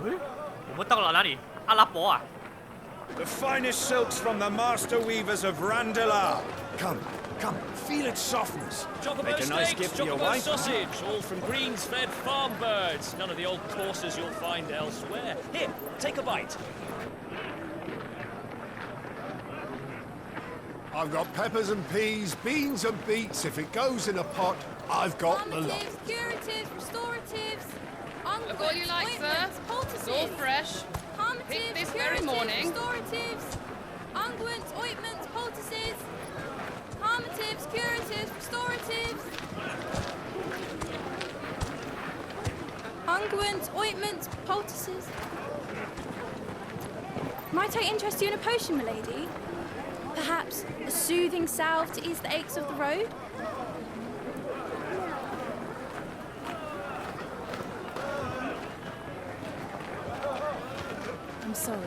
我们到了哪里？阿拉伯啊！ The finest silks from the master weavers of Randallar. Come, feel its softness. Make a nice gift for your wife. Sausage, all from greens-fed farm birds. None of the old courses you'll find elsewhere. Here, take a bite. I've got peppers and peas, beans and beets. If it goes in a pot, I've got the lot. Curatives, restoratives, Look all you like, sir. It's all fresh. Pick this very morning. Restoratives, unguents, ointments, poultices, harmatives, curatives, restoratives, unguents, ointments, poultices. Might I interest you in a potion, milady? Perhaps a soothing salve to ease the aches of the road? I'm sorry.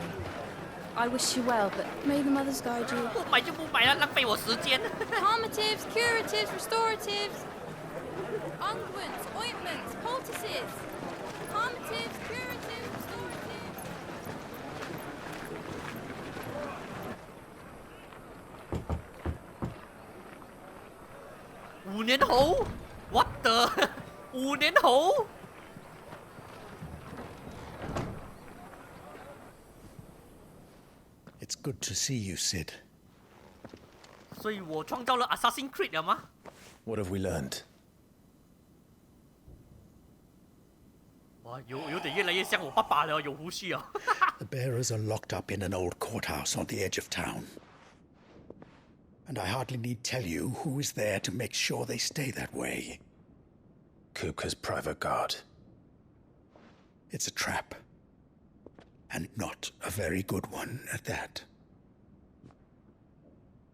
I wish you well, but may the mothers guide you. 不买就不买了，浪费我时间。 Harmatives, curatives, restoratives, unguents, ointments, poultices. Harmatives, curatives, restoratives. 5年后 ，what the？ 5年后。 It's good to see you, Sid. 所以我创造了 Assassin's Creed 了吗？ What have we learned? 哇，有点越来越像我爸爸了，有胡须啊。The bearers are locked up in an old courthouse on the edge of town. And I hardly need tell you who is there to make sure they stay that way. Kupka's private guard. It's a trap. And not a very good one at that.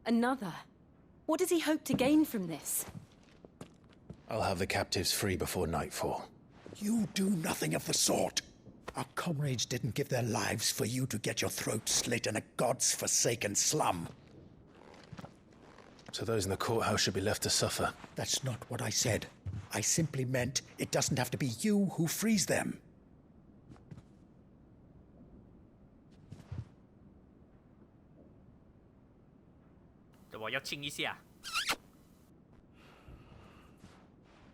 Another? What does he hope to gain from this? I'll have the captives free before nightfall. You do nothing of the sort. Our comrades didn't give their lives for you to get your throat slit in a god's forsaken slum. So those in the courthouse should be left to suffer. That's not what I said. I simply meant it doesn't have to be you who frees them. 我要亲一下。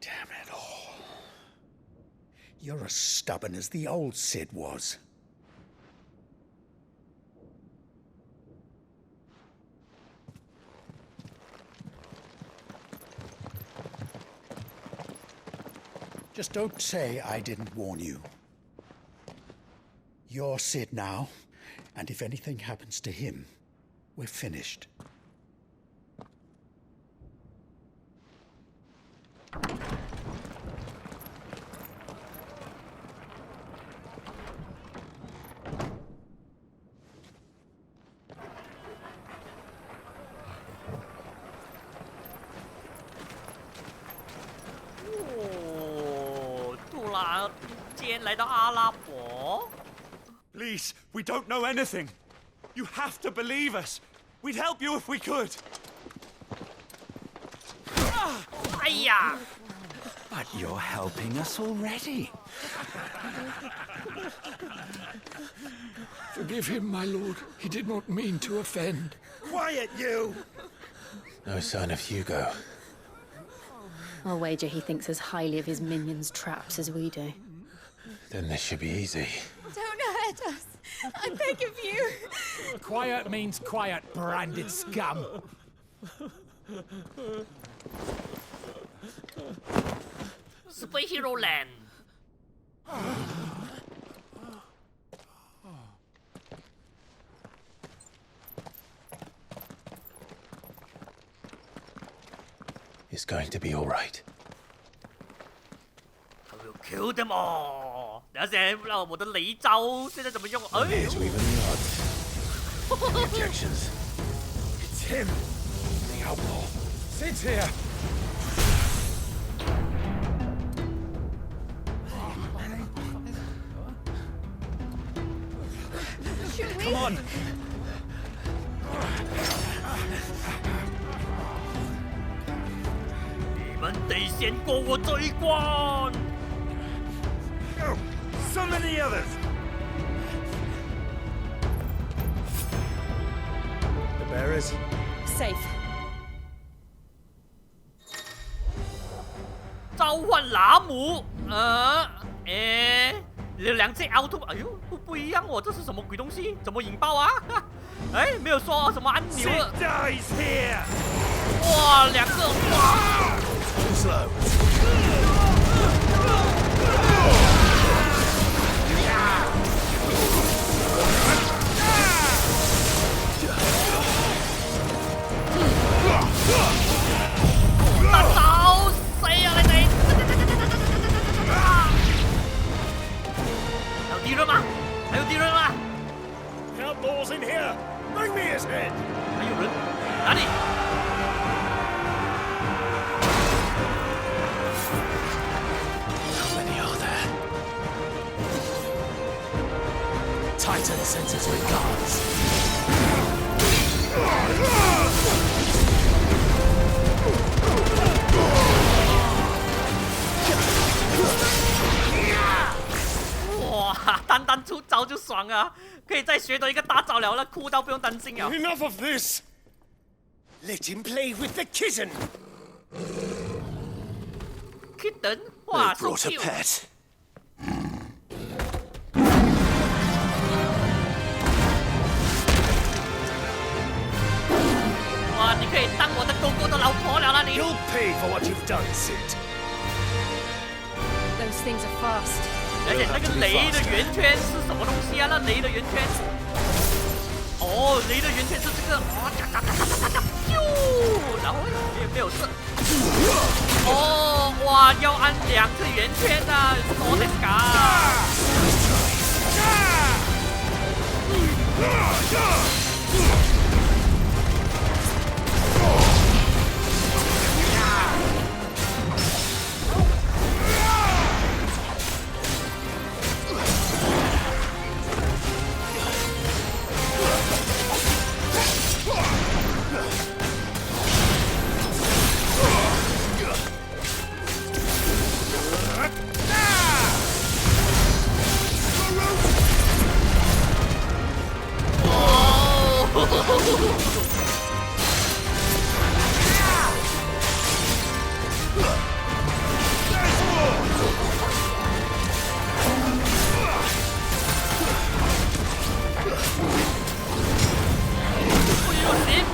Damn it all. You're as stubborn as the old Sid was. Just don't say I didn't warn you. You're Sid now, and if anything happens to him, we're finished. Please, we don't know anything. You have to believe us. We'd help you if we could. 哎呀！ But you're helping us already. Forgive him, my lord. He did not mean to offend. Quiet, you! No sign of Hugo. I'll wager he thinks as highly of his minions' traps as we do. Then this should be easy. Don't hurt us. I beg of you. Quiet means quiet, branded scum. Superhero Land. It's going to be all right. I will kill them all. 等下让我的雷招现在怎么用？哎 Here to even the odds. Any objections? It's him, the outlaw. Sid's here. Come on. 你们得先过我这一关。 Go. Summon the others. adventurers. Safe. 召唤拉姆，两只凹凸，哎呦，不一样哦，这是什么鬼东西？怎么引爆啊？哎，没有说什么按钮了。哇，两个，哇！ Too slow. 大招，谁呀？你哋？还有敌人吗？还有敌人吗？ Outlaws in here! Bring me his head! 还有人？哪里？ How many are there? Titan sends his regards. Wow, 单单出招就爽啊！可以再学多一个大招了，那哭到不用担心了。 Enough of this! Let him play with the kitten! Kitten， 哇 They ，so brought a cute。 pet. 哇，你可以当我的狗狗的老婆了啦你。 You'll pay for what you've done, Sid. Those things are fast. 而且那个雷的圆圈是什么东西啊？那雷的圆圈，哦，雷的圆圈是这个，哦，咻，然后也没有射，哦，哇，要按2次圆圈啊，そうですか。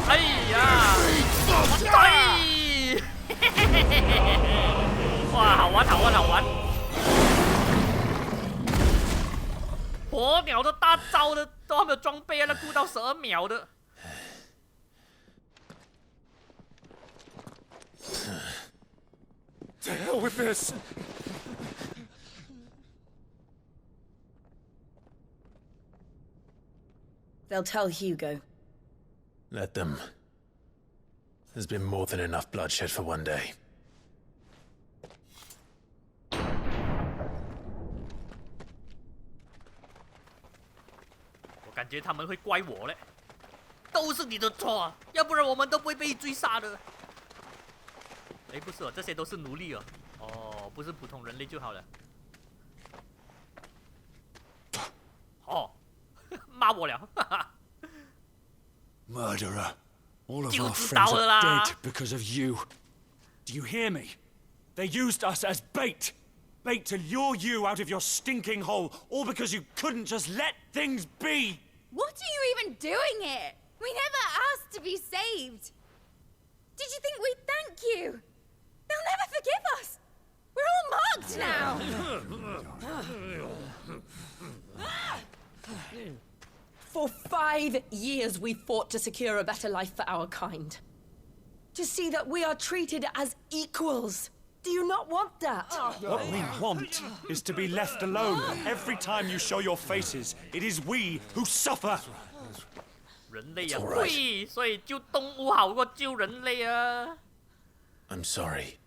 哎呀，对，哇，好玩，好玩，好玩！火鸟的大招的都还没有装备啊，那顾到12秒的。 To hell with this! They'll tell Hugo. Let them. There's been more than enough bloodshed for one day. 我感觉他们会怪我嘞，都是你的错，要不然我们都不会被追杀的。哎，不是哦，这些都是奴隶哦。哦，不是普通人类就好了。哦，骂我了，哈哈。 Murderer. All of 就 our 知 friends 道了 are 啦。 dead because of you. Do you hear me? They used us as bait. Bait to lure you out of your stinking hole, all because you couldn't just let things be. What are you even doing here? We never asked to be saved. Did you think we'd thank you? They'll never forgive us. We're all marked now. For 5 years we fought to secure a better life for our kind. To see that we are treated as equals. Do you not want that? What we want is to be left alone. Every time you show your faces, it is we who suffer. 人类啊，对，所以救动物好过救人类啊。 I'm sorry.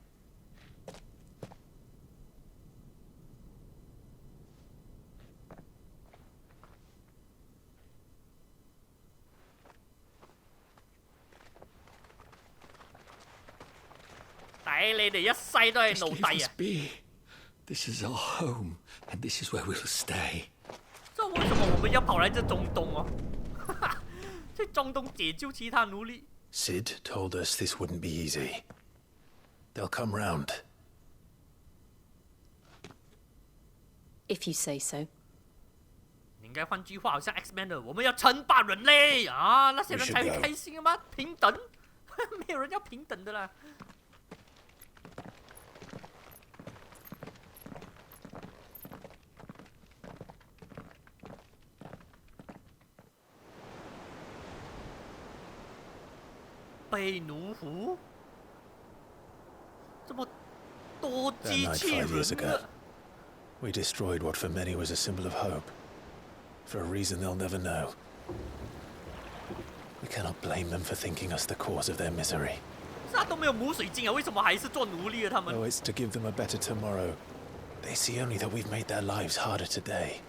抵你哋一世都係奴隸啊！ This is our home, and this is where we'll stay. 这为什么我们要跑来这中东哦？在中东解救其他奴隶。 Sid told us this wouldn't be easy. They'll come round. If you say so. 你应该换句话，好像 X-Men 的，我们要称霸人类啊，那些人才会开心吗？平等，没有人要平等的啦。被奴服，这么多机器人的。 We destroyed what for many was a symbol of hope. For a reason they'll never know. We cannot blame them for thinking us the cause of their misery. 那都没有母水晶啊，为什么还是做奴隶啊？他们 Oh, it's to give them a better tomorrow. They see only that we've made their lives harder today.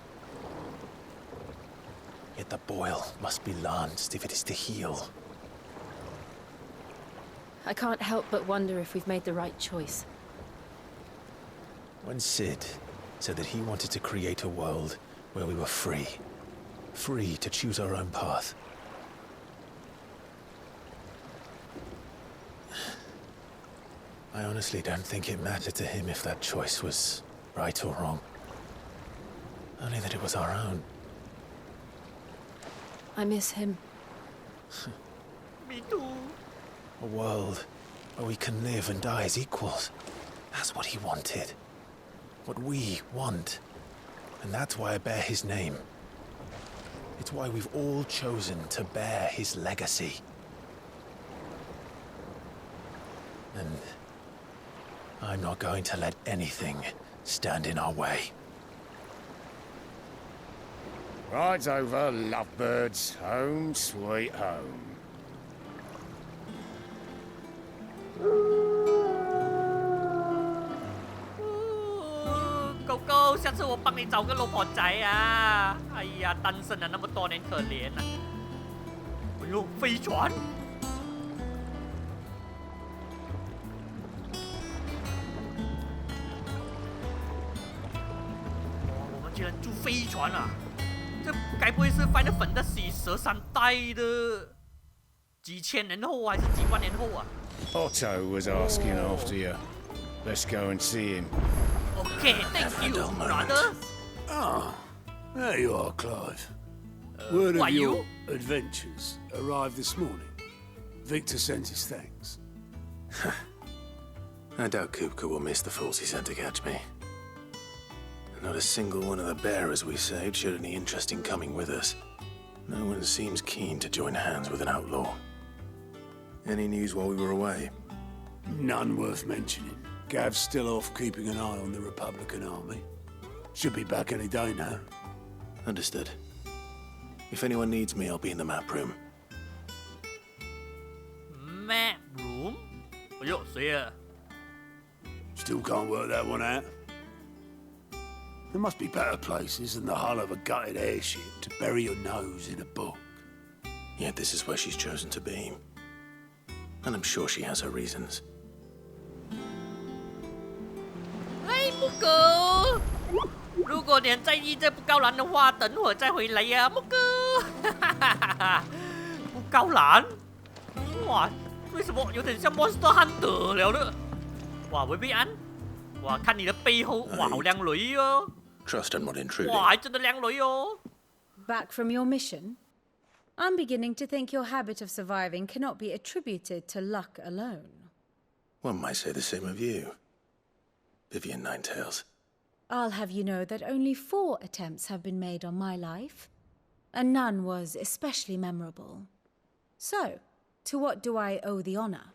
Yet the boil must be lanced if it is to heal. I can't help but wonder if we've made the right choice. When Sid said that he wanted to create a world where we were free. Free to choose our own path. I honestly don't think it mattered to him if that choice was right or wrong. Only that it was our own. I miss him. Me too. A world where we can live and die as equals. That's what he wanted. What we want. And that's why I bear his name. It's why we've all chosen to bear his legacy. And I'm not going to let anything stand in our way. Rides over, lovebirds, home sweet home. 狗狗，下次我帮你找个老婆仔啊！哎呀，单身了那么多年，可怜啊！哎呦，飞船！哇，我们居然住飞船啊！这该不会是 Final Fantasy 13代的几千年后还是几万年后啊？ Otto was asking after you. Let's go and see him. Okay, thank you, brother. Ah, there you are, Clive. Word of your adventures arrived this morning. Victor sent his thanks. I doubt Kupka will miss the fools he sent to catch me. Not a single one of the bearers we saved showed any interest in coming with us. No one seems keen to join hands with an outlaw. Any news while we were away? None worth mentioning. Gav's still off keeping an eye on the Republican army. Should be back any day now. Understood. If anyone needs me, I'll be in the map room. Map room? 哎呦，谁啊？ Still can't work that one out. There must be better places than the hull of a gutted airship to bury your nose in a book. Yet this is where she's chosen to be. And I'm sure she has her reasons. 哎，木哥，如果你很在意这布高兰的话，等会儿再回来呀，木哥。布高兰，哇，为什么有点像 Monster Hunter 了呢？哇，维维安，哇，看你的背后，哇，好靓女哦。 Trust and not intruding. 哇，还真的靓女哦。 Back from your mission? I'm beginning to think your habit of surviving cannot be attributed to luck alone. One might say the same of you, Vivian Ninetails. I'll have you know that only 4 attempts have been made on my life, and none was especially memorable. So, to what do I owe the honor?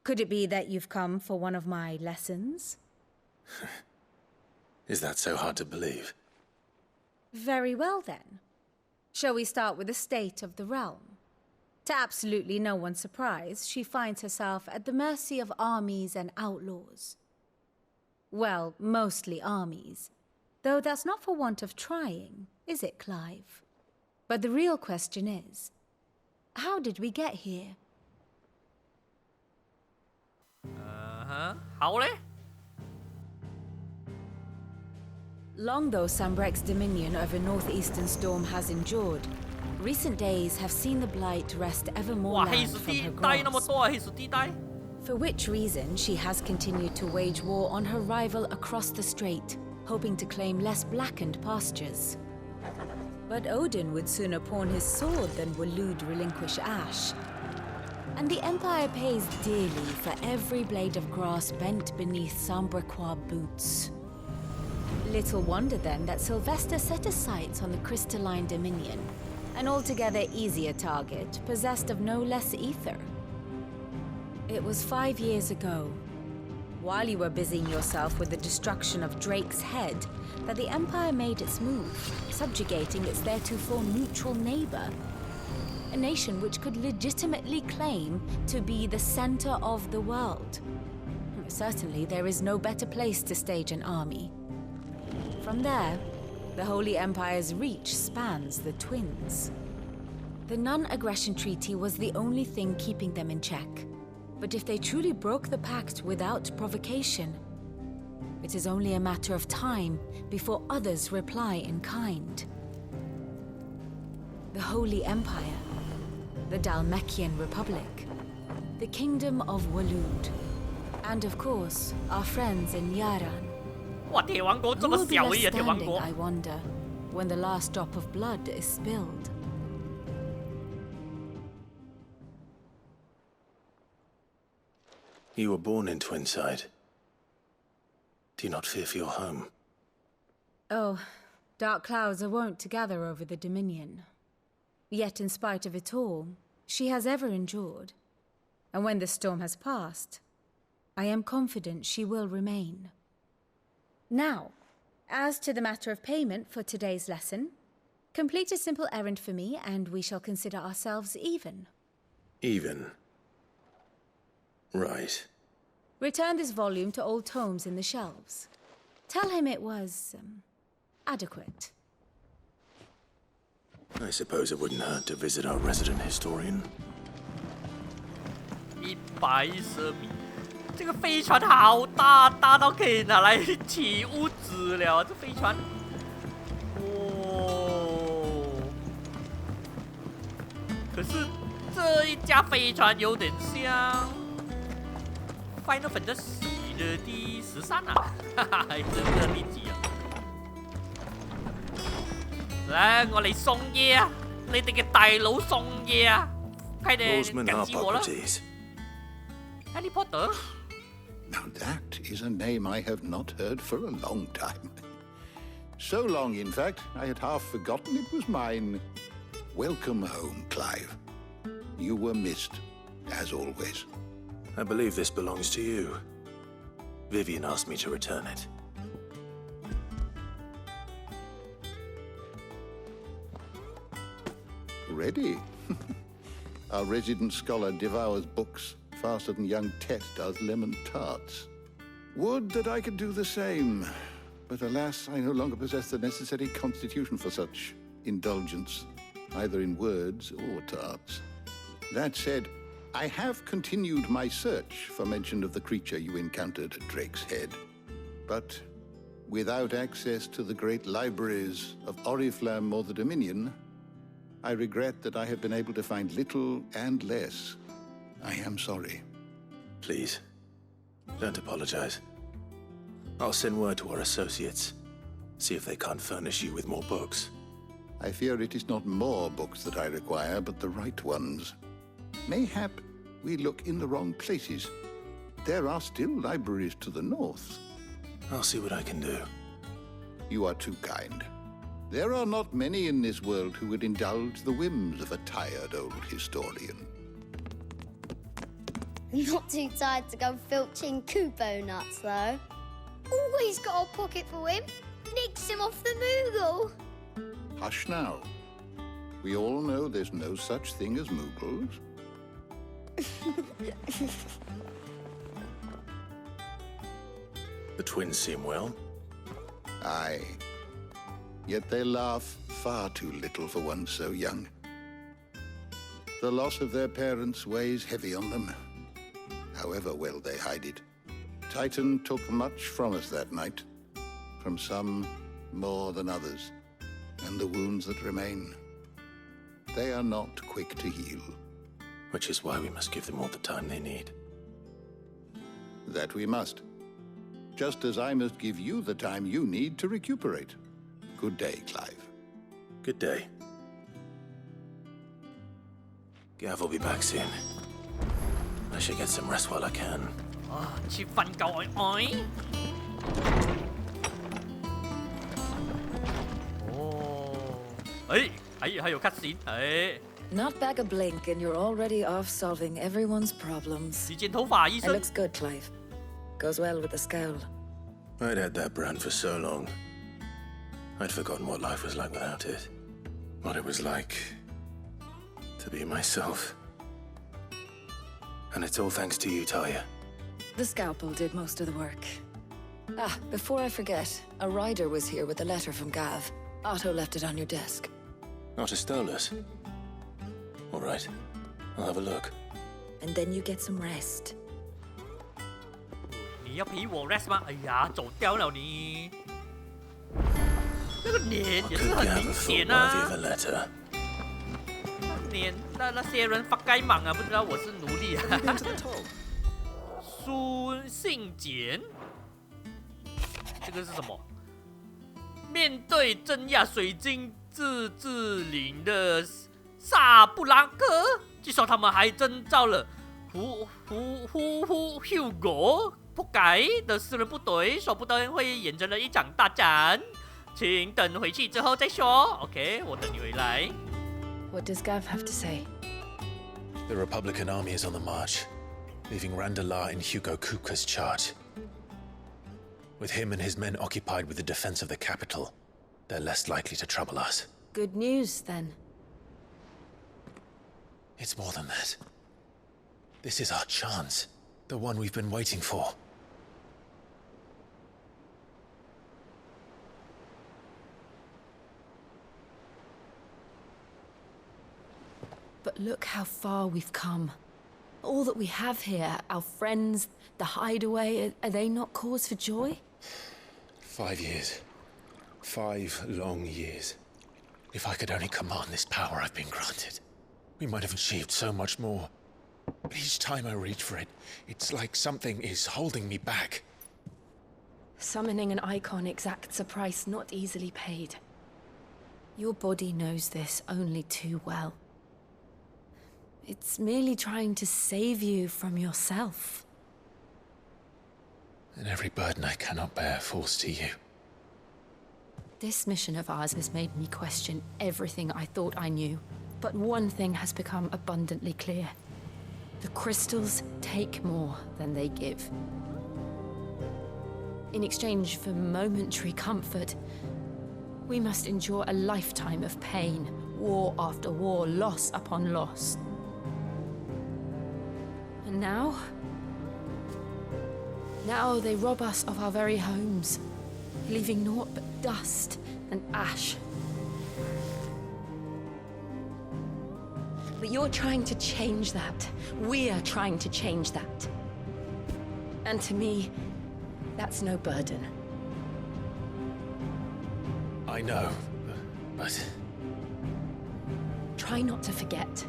Could it be that you've come for one of my lessons? Is that so hard to believe? Very well then. Shall we start with the state of the realm? To absolutely no one's surprise, she finds herself at the mercy of armies and outlaws. Well, mostly armies. Though that's not for want of trying, is it, Clive? But the real question is, how did we get here? 好嘞。 Long though Sambrek's dominion over northeastern Storm has endured, Recent days have seen the blight wrest ever more 哇， land 黑石 from 地 her 带那么 grasp. 多啊，黑石地带。 For which reason, she has continued to wage war on her rival across the strait, hoping to claim less blackened pastures. But Odin would sooner pawn his sword than Waloed relinquish Ash. And the Empire pays dearly for every blade of grass bent beneath Sambraquois boots. Little wonder then that Sylvester set his sights on the crystalline Dominion, an altogether easier target, possessed of no less ether. It was 5 years ago, while you were busying yourself with the destruction of Drake's head, that the Empire made its move, subjugating its theretofore neutral neighbor. A nation which could legitimately claim to be the center of the world. Certainly, there is no better place to stage an army. From there, the Holy Empire's reach spans the Twins. The non-aggression treaty was the only thing keeping them in check. But if they truly broke the pact without provocation, it is only a matter of time before others reply in kind. The Holy Empire, the Dalmekian Republic, the Kingdom of Waloed, and of course, our friends in Yaran. 哇，铁王国这么 Who will be 小 left 而已啊，铁王 standing, 国。 I wonder, when the last drop of blood is spilled. You were born in Twinside. Do you not fear for your home? Oh, dark clouds are wont to gather over the Dominion. Yet in spite of it all, she has ever endured. And when the storm has passed, I am confident she will remain. Now, as to the matter of payment for today's lesson, complete a simple errand for me and we shall consider ourselves even. Even? Right. Return this volume to old tomes in the shelves. Tell him it was, adequate. I suppose it wouldn't hurt to visit our resident historian. 110米，这个飞船好大，大到可以拿来起屋子了。这飞船，哦，可是这一架飞船有点像 Final Fantasy 的第13啊，哈哈，真的第幾啊？嚟，我嚟送嘢啊！你哋嘅大佬送嘢啊！快點跟住我啦！ Harry Potter? Now that is a name I have not heard for a long time. So long, in fact, I had half forgotten it was mine. Welcome home, Clive. You were missed, as always. I believe this belongs to you. Vivian asked me to return it. Ready? Our resident scholar devours books faster than young Tet does lemon tarts. Would that I could do the same. But alas, I no longer possess the necessary constitution for such indulgence, either in words or tarts. That said, I have continued my search for mention of the creature you encountered at Drake's Head. But without access to the great libraries of Oriflamme or the Dominion, I regret that I have been able to find little and less. I am sorry. Please, don't apologize. I'll send word to our associates. See if they can't furnish you with more books. I fear it is not more books that I require, but the right ones. Mayhap we look in the wrong places. There are still libraries to the north. I'll see what I can do. You are too kind. There are not many in this world who would indulge the whims of a tired old historian. Not too tired to go filching Kupo nuts, though. Always got a pocket for him. Nicks him off the Moogle. Hush now. We all know there's no such thing as Moogles. The twins seem well. Aye. Yet they laugh far too little for one so young. The loss of their parents weighs heavy on them, however well they hide it. Titan took much from us that night, from some more than others, and the wounds that remain. they are not quick to heal. Which is why we must give them all the time they need. That we must. Just as I must give you the time you need to recuperate. Good day, Clive. Good day. Gav will be back soon. I should get some rest while I can. 去瞓覺還有 cutscene， Not back a blink and you're already off solving everyone's problems. 時間頭髮醫 It 生 looks good, Clive. Goes well with the scowl. I'd had that brand for so long. I'd forgotten what life was like without it. What it was like to be myself. And it's all thanks to you, Talia. The scalpel did most of the work. Ah, before I forget, a rider was here with a letter from Gav. Otto left it on your desk. Otto stole us. All right, I'll have a look. And then you get some rest. 你要陪我 rest 吗？哎呀，走掉了你！那个脸也是很明显啊。脸，那些人发该忙啊，不知道我是奴隶啊。书信简，这个是什么？面对镇压水晶自治领的萨布拉克，据说他们还征召了Hugo 扑街的私人部队，说不定会演成了一场大战。请等回去之后再说。OK， 我等你回来。What does Gav have to say? The Republican army is on the march, leaving Randalar in Hugo Kuka's charge. With him and his men occupied with the defense of the capital, they're less likely to trouble us. Good news, then. It's more than that. This is our chance, the one we've been waiting for. But look how far we've come. All that we have here, our friends, the hideaway, are they not cause for joy? 5 years. 5 long years. If I could only command this power I've been granted, we might have achieved so much more. But each time I reach for it, it's like something is holding me back. Summoning an icon exacts a price not easily paid. Your body knows this only too well. It's merely trying to save you from yourself. And every burden I cannot bear falls to you. This mission of ours has made me question everything I thought I knew. But one thing has become abundantly clear. The crystals take more than they give. In exchange for momentary comfort, we must endure a lifetime of pain, war after war, loss upon loss. And now they rob us of our very homes, leaving naught but dust and ash. But you're trying to change that. We're trying to change that. And to me, that's no burden. I know, but... Try not to forget.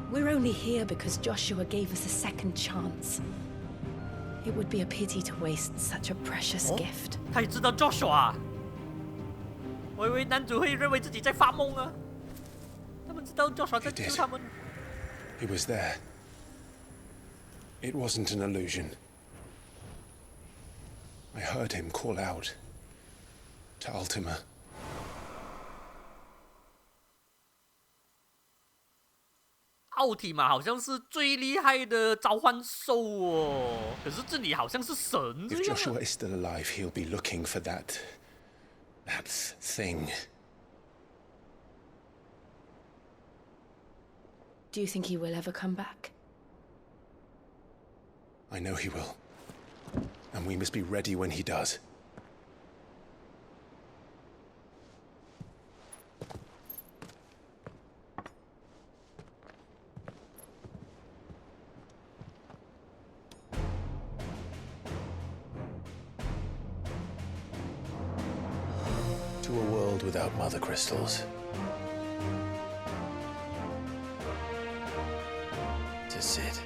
We're only here because Joshua gave us a second chance. It would be a pity to waste such a precious gift. 他也知道 Joshua 我以为男主会认为自己在发梦啊。他们知道 Joshua 在救他们。He was there. It wasn't an illusion. I heard him call out to Ultima. 奥体玛好像是最厉害的召唤兽哦，可是这里好像是神这 If 样。 Joshua is still alive, he'll be looking for that thing. Do you think he will ever come back? I know he will. And we must be ready when he does. To a world without mother crystals. Sid.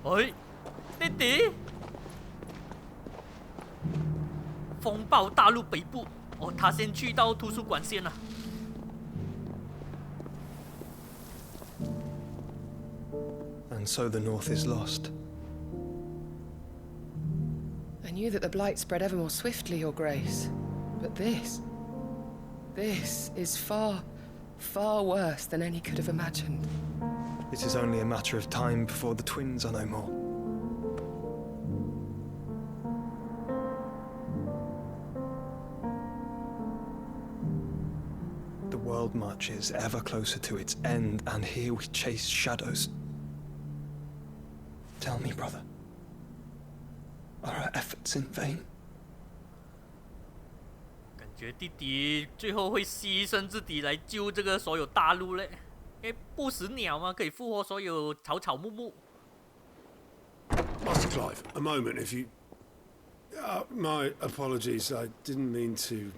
哎，弟弟，风暴大陆北部。哦，他先去到图书馆先了。And so the North is lost. I knew that the blight spread ever more swiftly, Your Grace. But this is far, far worse than any could have imagined. It is only a matter of time before the twins are no more. The world marches ever closer to its end, and here we chase shadows. Tell me, brother, are our efforts in vain? 感觉弟弟最后会牺牲自己来救这个所有大陆嘞。因为不死鸟嘛，可以复活所有草草木木。Master Clive, a moment, if you. My apologies, I didn't mean to.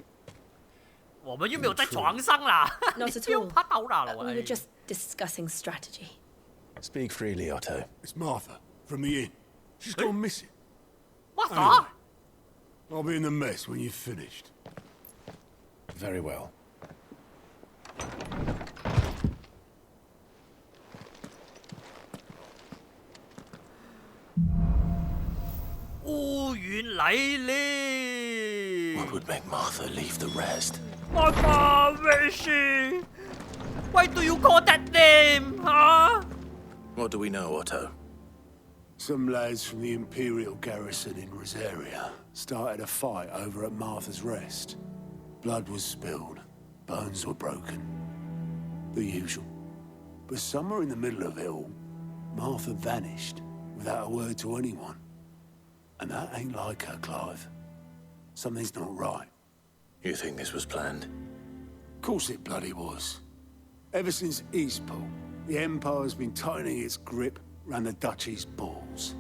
我们又没有在床上啦， Not at 不用 all. 怕打扰了。 We were just discussing strategy. Speak freely, Otto. It's Martha from the inn. She's gone missing. What Anyway, I'll be in the mess when you've finished. Very well. 乌云来临。 What would make Martha leave the rest? Martha, where is she? Why do you call that name, huh? What do we know, Otto? Some lads from the Imperial garrison in Rosaria started a fight over at Martha's Rest. Blood was spilled, bones were broken. The usual. But somewhere in the middle of it all, Martha vanished without a word to anyone. And that ain't like her, Clive. Something's not right. You think this was planned? Of course it bloody was. Ever since Eastpool, the Empire's been tightening its grip round the Duchy's balls.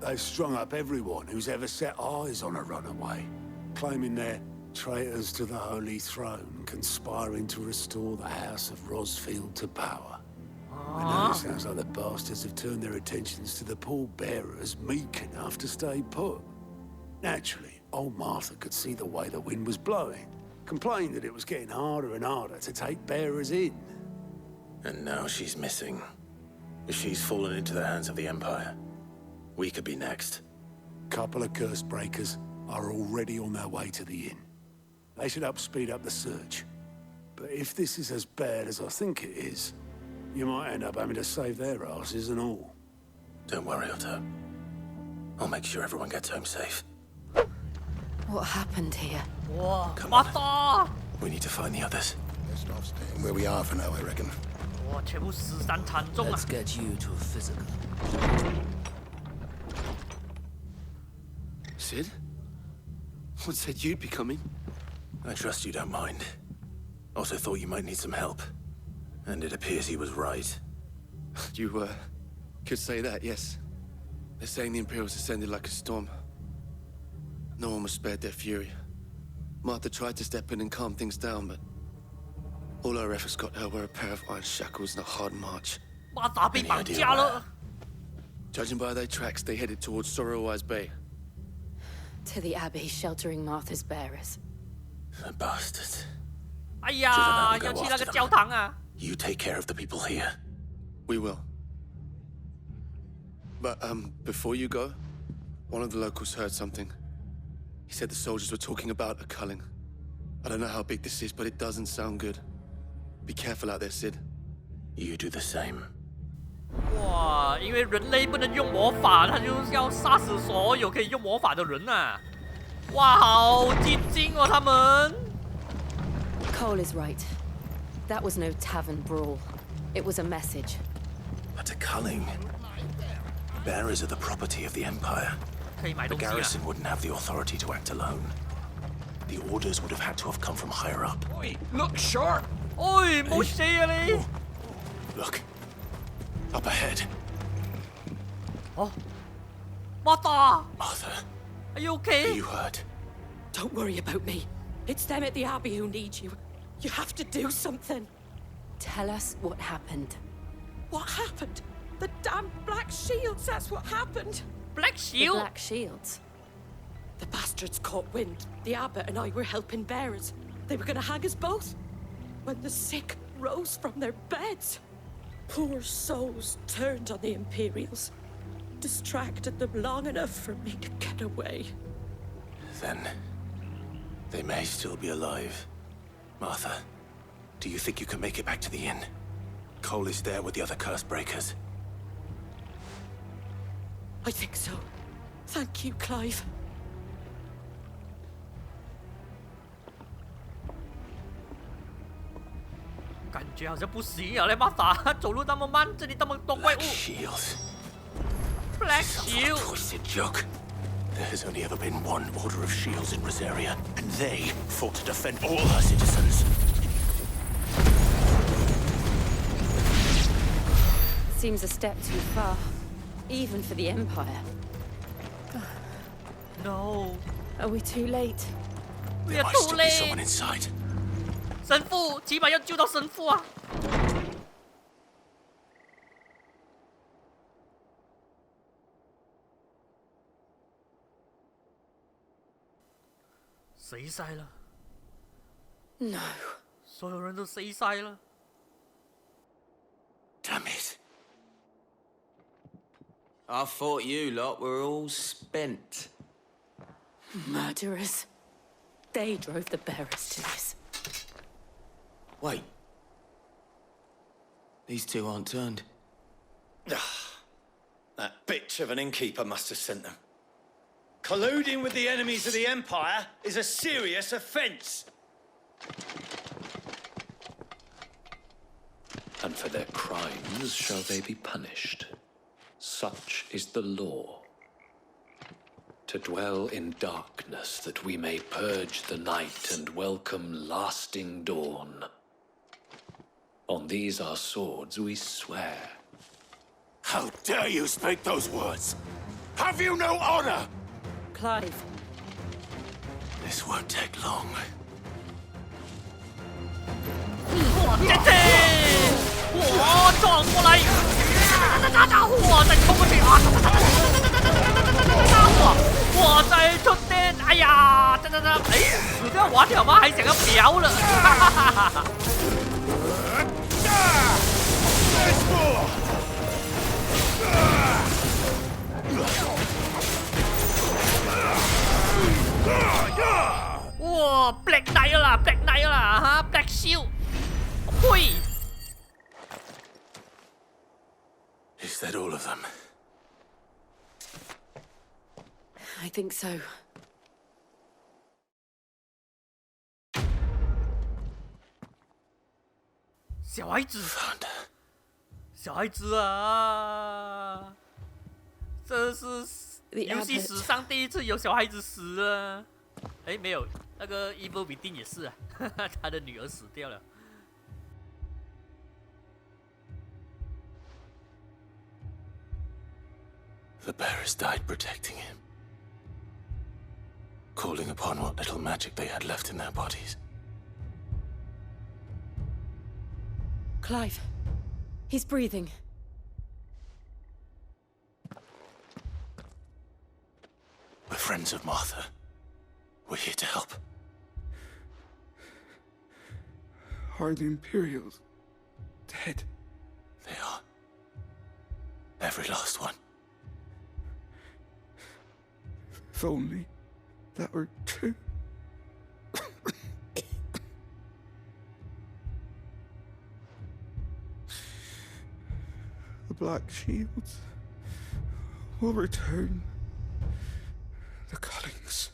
They've strung up everyone who's ever set eyes on a runaway, claiming they're traitors to the Holy Throne, conspiring to restore the House of Rosfield to power. And now it sounds like the bastards have turned their attentions to the pallbearers meek enough to stay put. Naturally, old Martha could see the way the wind was blowing, complained that it was getting harder and harder to take bearers in. And now she's missing. She's fallen into the hands of the Empire. We could be next. Couple of curse breakers are already on their way to the inn. They should help speed up the search. But if this is as bad as I think it is, you might end up having to save their asses and all. Don't worry, Otto. I'll make sure everyone gets home safe. What happened here? Wow, Come Martha! on. We need to find the others. Best off staying where we are for now, I reckon. 哇，全部死伤惨重啊！ Let's get you to a physical. Sid? What said you'd be coming? I trust you don't mind. Also thought you might need some help. And it appears he was right. You, could say that, yes. They're saying the Imperials ascended like a storm. No one was spared their fury. Martha tried to step in and calm things down, but all her efforts got her were a pair of iron shackles and a hard march. 马达被绑架了。 Judging by their tracks, they headed towards Sorrowwise Bay. To the Abbey sheltering Martha's bearers. The bastards. 哎呀，要去那个教堂啊！ You take care of the people here. We will. But, before you go, one of the locals heard something. He said the soldiers were talking about a culling. I don't know how big this is, but it doesn't sound good. Be careful out there, Sid. You do the same. 哇，因为人类不能用魔法，他就是要杀死所有可以用魔法的人啊！哇，好激进哦，他们。 Cole is right. That was no tavern brawl. It was a message. But a culling. Bearers are the property of the Empire. The garrison wouldn't have the authority to act alone. The orders would have had to have come from higher up. Oi, look sharp! Oi, 冇事啊你！ Look. Up ahead. Oh. Martha! Martha. Are you okay? Are you hurt? Don't worry about me. It's them at the Abbey who need you. You have to do something. Tell us what happened. What happened? The damn Black Shields, that's what happened. Black Shield? The Black Shields? The bastards caught wind. The abbot and I were helping bearers. They were gonna hang us both. When the sick rose from their beds, poor souls turned on the Imperials. Distracted them long enough for me to get away. Then they may still be alive. Martha, do you think you can make it back to the inn? Cole is there with the other curse breakers. I think so. Thank you, Clive. 感觉好像不行啊，嘞，马达走路那么慢，这里那么多怪物。Black Shield. Twisted joke. There has only ever been one order of shields in Rosaria, and they fought to defend all her citizens. Seems a step too far, even for the Empire. No. Are we too late? We There are might too still be late. someone inside. 神父，起码要救到神父啊！谁塞了 No. 所有人都谁塞了 Damn it. I thought you lot were all spent. Murderers. They drove the bearers to this. Wait. These two aren't turned. That bitch of an innkeeper must have sent them. Colluding with the enemies of the Empire is a serious offence. And for their crimes shall they be punished. Such is the law. To dwell in darkness that we may purge the night and welcome lasting dawn. On these our swords we swear. How dare you speak those words? Have you no honor? Clive. This won't take long. 哇，姐姐！我撞过来！我再冲过去啊！我再充电！哎呀，哎，死掉完了吗？还想要嫖了！哈哈哈哈！哇 ，Black Knight 啦 ，Black Knight 啦，哈 ，Black Shield，呸！ Is that all of them? I think so. 小孩子，小孩子啊！这是游戏史上第一次有小孩子死了。哎，没有，那个 Evil Within 也是啊，他的女儿死掉了。 The bearers died protecting him, calling upon what little magic they had left in their bodies. Clive. He's breathing. We're friends of Martha. We're here to help. Are the Imperials dead? They are. Every last one. If only that were true. The Black Shields will return. The cuttings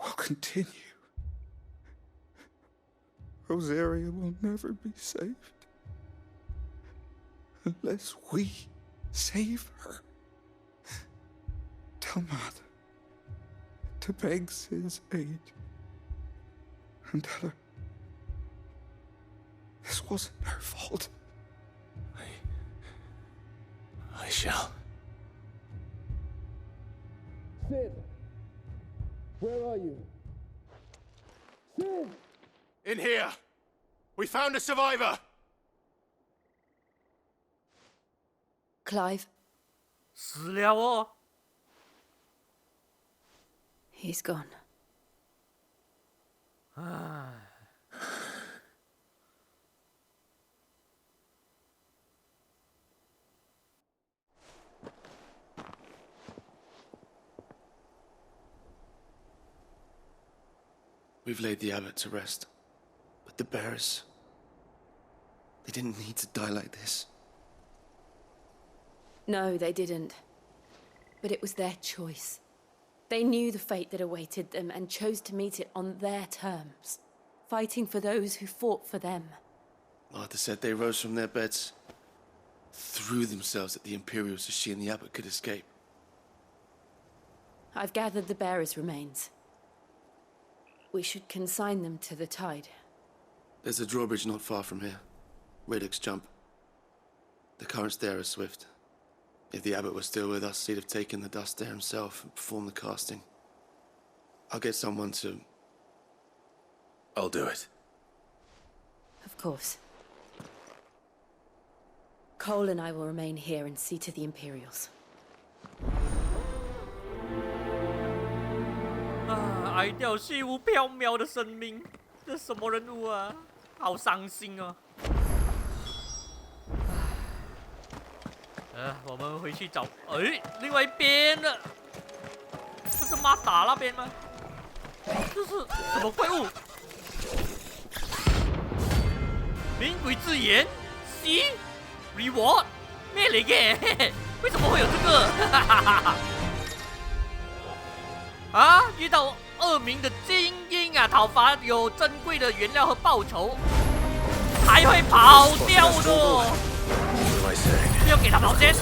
will continue. Rosaria will never be saved unless we save her. Tell Mother to beg Sid's aid and tell her this wasn't her fault. I shall. Sid! Where are you? Sid! In here! We found a survivor! Clive? 死了哦。 He's gone. 唉。 We've laid the abbot to rest. But the bearers... They didn't need to die like this. No, they didn't. But it was their choice. They knew the fate that awaited them and chose to meet it on their terms, fighting for those who fought for them. Martha said they rose from their beds, threw themselves at the Imperials so she and the abbot could escape. I've gathered the bearers' remains. We should consign them to the tide. There's a drawbridge not far from here. Radix Jump. The currents there are swift. If the abbot was still with us, he'd have taken the dust there himself and performed the casting. I'll get someone to... I'll do it. Of course. Cole and I will remain here and see to the Imperials. 哀掉虚无缥缈的生命，这什么人物啊？好伤心哦。我们回去找，另外一边了，不是马达那边吗？这是什么怪物？名鬼之言 ，C reward 咩嚟嘅？为什么会有这个？啊，遇到2名的精英啊，讨伐有珍贵的原料和报酬，还会跑掉的哦。不要给他保鲜。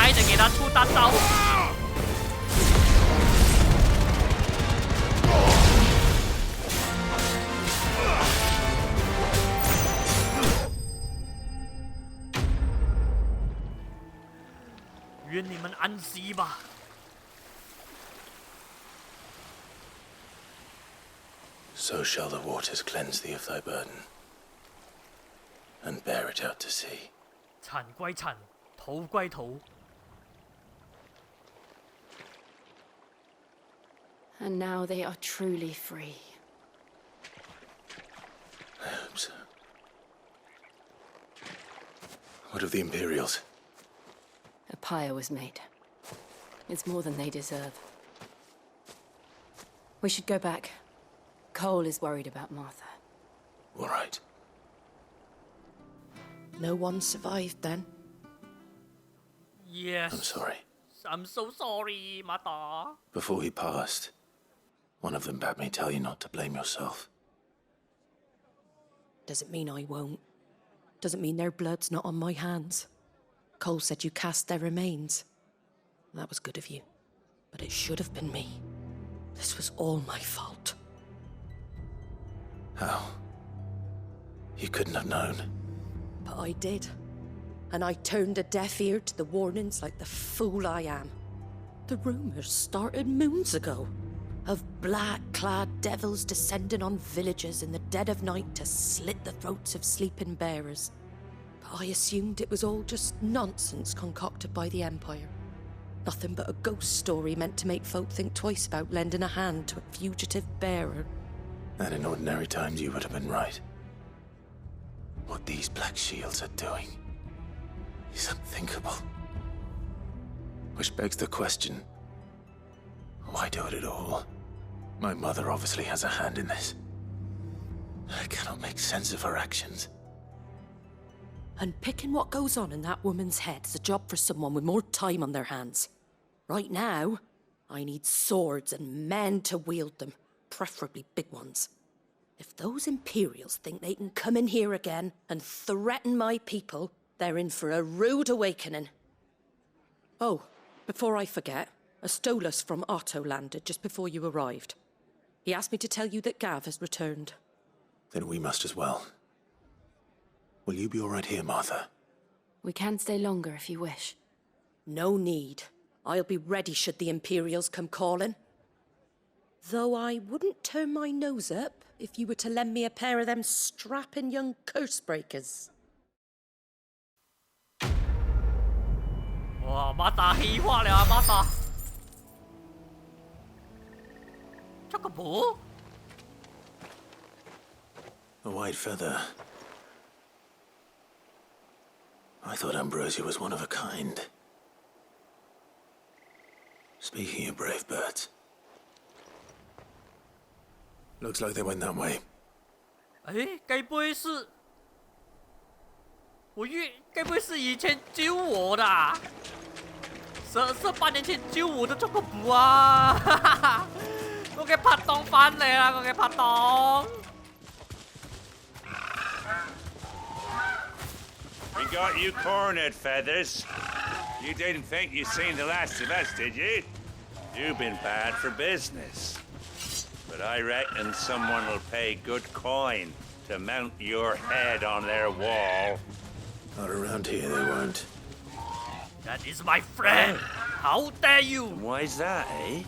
才能给他出大招。愿你们安息吧。So shall the waters cleanse thee of thy burden, and bear it out to sea. 惨归惨，头归头。 And now they are truly free. I hope so. What of the Imperials? A pyre was made. It's more than they deserve. We should go back. Cole is worried about Martha. All right. No one survived then? Yes. I'm sorry. I'm so sorry, Martha. Before he passed, one of them bade me tell you not to blame yourself. Doesn't mean I won't. Doesn't mean their blood's not on my hands. Cole said you cast their remains. That was good of you. But it should have been me. This was all my fault. How? You couldn't have known. But I did. And I turned a deaf ear to the warnings like the fool I am. The rumors started moons ago. Of black-clad devils descending on villages in the dead of night to slit the throats of sleeping bearers. But I assumed it was all just nonsense concocted by the Empire. Nothing but a ghost story meant to make folk think twice about lending a hand to a fugitive bearer. And in ordinary times, you would have been right. What these Black Shields are doing is unthinkable. Which begs the question, why do it at all? My mother obviously has a hand in this. I cannot make sense of her actions. Unpicking what goes on in that woman's head is a job for someone with more time on their hands. Right now, I need swords and men to wield them, preferably big ones. If those Imperials think they can come in here again and threaten my people, they're in for a rude awakening. Oh, before I forget, a Stolas from Otto landed just before you arrived. He asked me to tell you that Gav has returned. Then we must as well. Will you be all right here, Martha? We can stay longer if you wish. No need. I'll be ready should the Imperials come calling. Though I wouldn't turn my nose up if you were to lend me a pair of them strapping young curse breakers. 哇，马达黑化了啊，马达！这个不？ A white feather. I thought Ambrosia was one of a kind. Speaking of brave birds. Looks like they went that way. 哎，该不会是？该不会是以前救我的、啊？是8年前救我的这个补啊！哈哈哈！我给拍檔翻嚟啦，我給拍檔。 We got you cornered, Feathers. You didn't think you'd seen the last of us, did you? You've been bad for business. But I reckon someone will pay good coin to mount your head on their wall. Not around here, they won't. That is my friend. How dare you? Why's that, eh?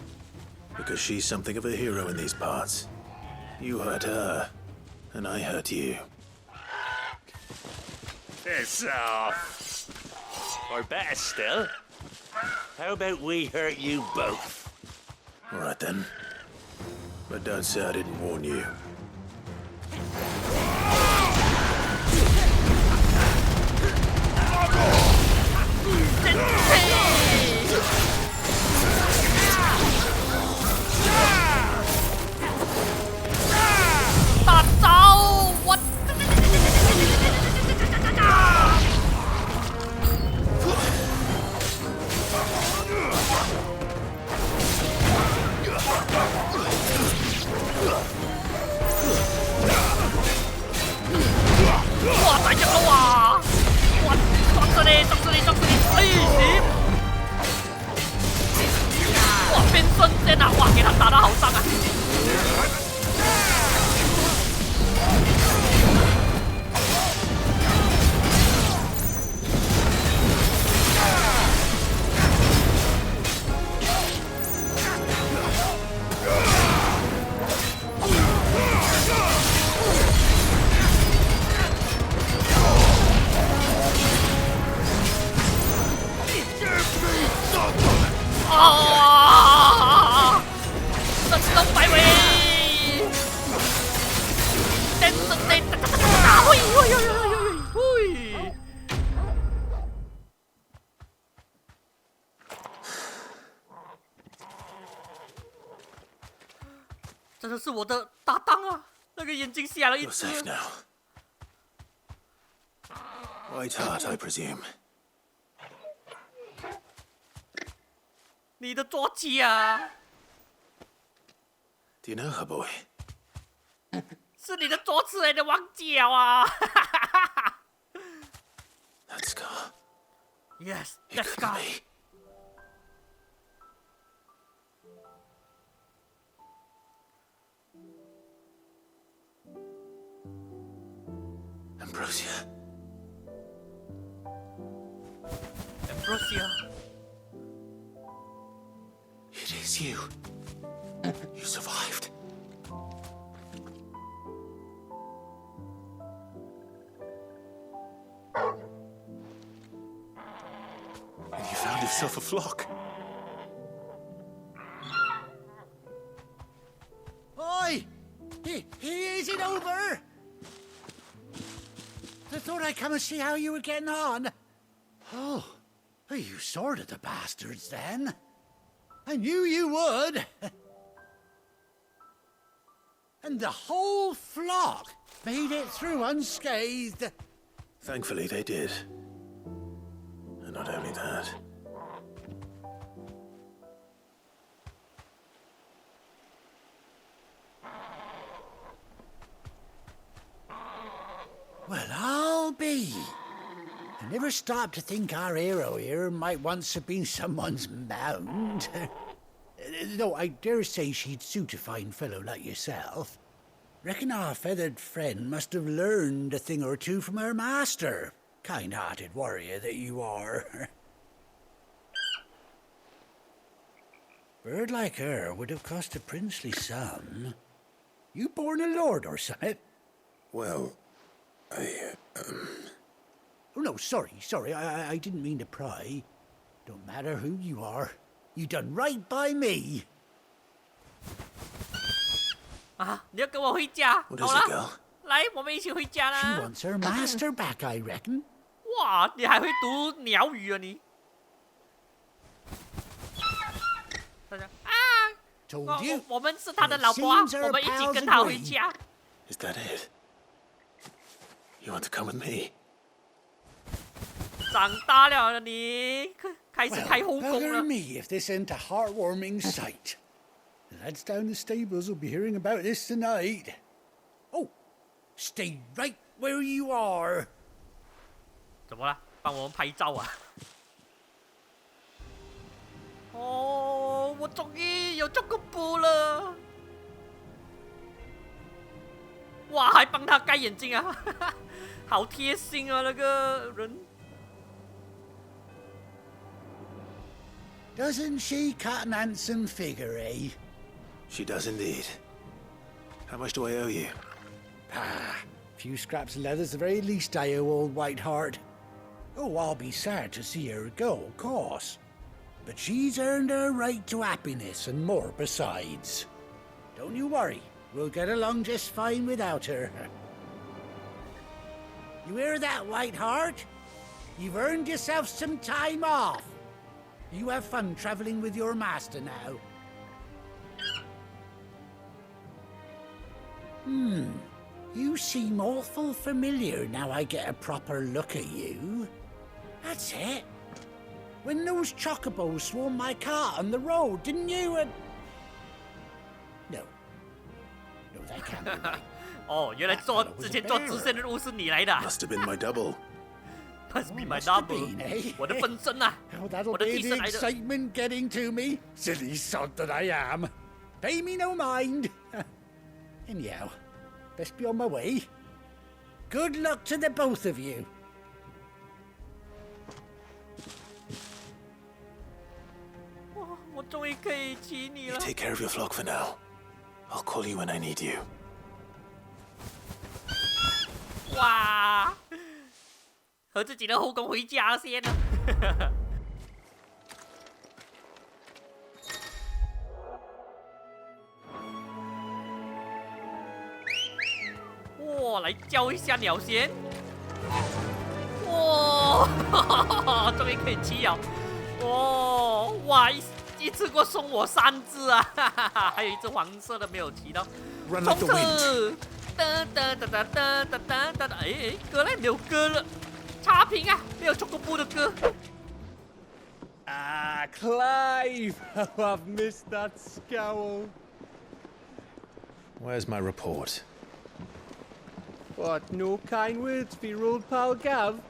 Because she's something of a hero in these parts. You hurt her, and I hurt you. Piss off. Or better still, how about we hurt you both? All right then. But don't say I didn't warn you. What? 哇！大隻佬啊！哇！撞死你！哎！點？哇！變身先啊！哇！給他打得好傷啊！ 啊！神龍擺位，電神地，喂！真的是我的搭档啊！那个眼睛瞎了一 You're 只。 safe now. White heart, I presume. 你的坐骑啊！ Do you know her, boy? 是你的左翅来的王角啊！ That scar. Yes, It that could scar. be. Ambrosia. Ambrosia. It is you. You survived. And you found yourself a flock. I thought I'd come and see how you were getting on. Oh, you sorted the bastards then. I knew you would. And the whole flock made it through unscathed. Thankfully, they did. And not only that. Well, I'll be. I never stopped to think our hero here might once have been someone's mount. Though I dare say she'd suit a fine fellow like yourself. Reckon our feathered friend must have learned a thing or two from her master. Kind-hearted warrior that you are. Bird like her would have cost a princely sum. You born a lord or something? Well, Oh, no, sorry. I didn't mean to pry. Don't matter who you are. You done right by me. 啊，你要跟我回家？好了，来，我们一起回家啦。 She wants her master back, I reckon. 哇，你还会读鸟语啊你？啊！ Told you. 我们是他的老婆，我们一起跟他回家。 Is that it? You want to come with me? 长大了你，开始开后宫 Bugger 了。 me if this ain't a heartwarming sight. The lads down the stables will be hearing about this tonight. Oh, stay right where you are. 怎么了？帮我们拍照啊？哦，我终于有这个布了。哇，还帮他盖眼睛啊，好贴心啊那个人。 Doesn't she cut an handsome figure, eh? She does indeed. How much do I owe you? Ah, a few scraps of leather's the very least I owe old Whiteheart. Oh, I'll be sad to see her go, of course. But she's earned her right to happiness and more besides. Don't you worry, we'll get along just fine without her. You hear that, Whiteheart? You've earned yourself some time off. You have fun traveling with your master now. You seem awful familiar now I get a proper look at you. That's it. When those chocobos swarmed my cart on the road, didn't you? No, that can't be right. 哦，原来之前做支线任务是你来的。 Must have been my double. Must be my double. 我的分身啊， That'll 我的 be 替 the 身来的。 excitement getting to me. Silly sod that I am. Pay me no mind. Anyhow, best be on my way. Good luck to the both of you. 哇，我终于可以骑你 You 了。 take care of your flock for now. I'll call you when I need you. 哇，和自己的后宫回家先了。哇，来教一下鸟先。哇，终于可以骑了。哇，一次过送我3只啊！还有一只黄色的没有骑到。冲刺！哎，歌嘞没有歌了，差评啊，没有choco布的歌。Ah, Clive! Oh, I've missed that scowl. Where's my report? What, no kind words for your old pal Gav?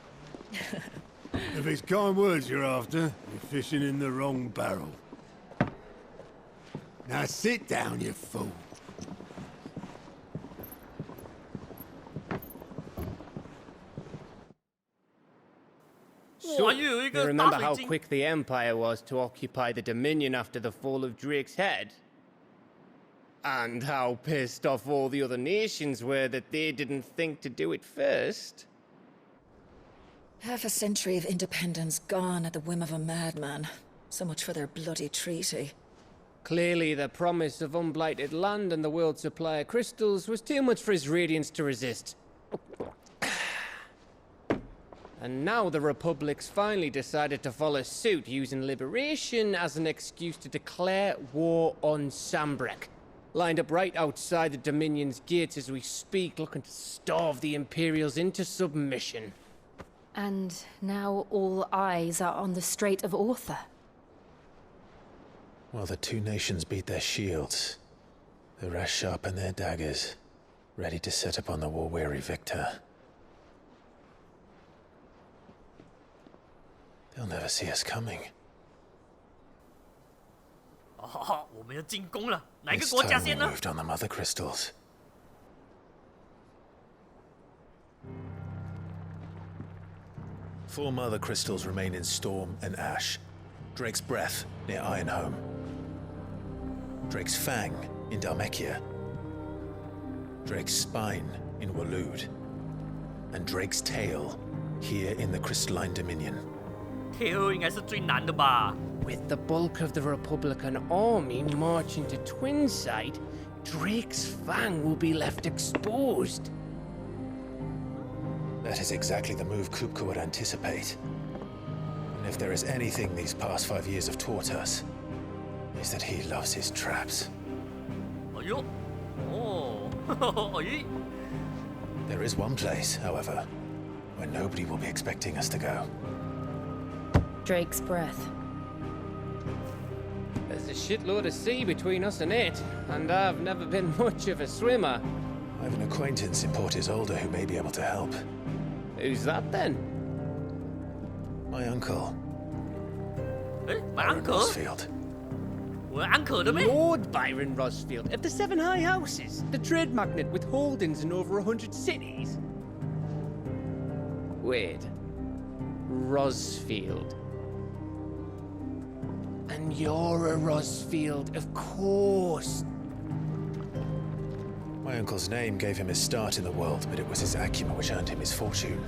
If it's kind words you're after, you're fishing in the wrong barrel. Now sit down, you fool. So, you remember how quick the Empire was to occupy the Dominion after the fall of Drake's Head? And how pissed off all the other nations were that they didn't think to do it first? Half a century of independence gone at the whim of a madman. So much for their bloody treaty. Clearly, the promise of unblighted land and the world's supply of crystals was too much for his radiance to resist. And now the Republic's finally decided to follow suit, using liberation as an excuse to declare war on Sambrek. Lined up right outside the Dominion's gates as we speak, looking to starve the Imperials into submission. And now all eyes are on the Strait of Author. While the two nations beat their shields, the rest sharpen their daggers, ready to set upon the war-weary victor. They'll never see us coming. 哦，我们要进攻了，哪一个国家先呢？ Moved on the mother crystals. Four mother crystals remain in Storm and Ash. Drake's Breath near Ironhome. Drake's Fang in Dhalmekia. Drake's Spine in Waloed. And Drake's Tail here in the Crystalline Dominion. Tail 应该是最难的吧？ With the bulk of the Republican army marching to Twinside, Drake's Fang will be left exposed. That is exactly the move Kupka would anticipate. And if there is anything these past 5 years have taught us, is that he loves his traps. 哎呦，哦，哎。 There is one place, however, where nobody will be expecting us to go. Drake's Breath. There's a shitload of sea between us and it, and I've never been much of a swimmer. I have an acquaintance in Port Isolde who may be able to help. Who's that then? My uncle. Eh? My uncle? Rosfield. Lord Byron Rosfield of the Seven High Houses, the trade magnate with holdings in over 100 cities. Wait. Rosfield. And you're a Rosfield, of course. My uncle's name gave him his start in the world, but it was his acumen which earned him his fortune.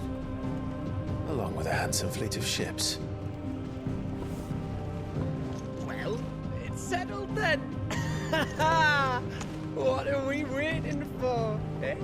Along with a handsome fleet of ships. Well, it's settled then. What are we waiting for, eh?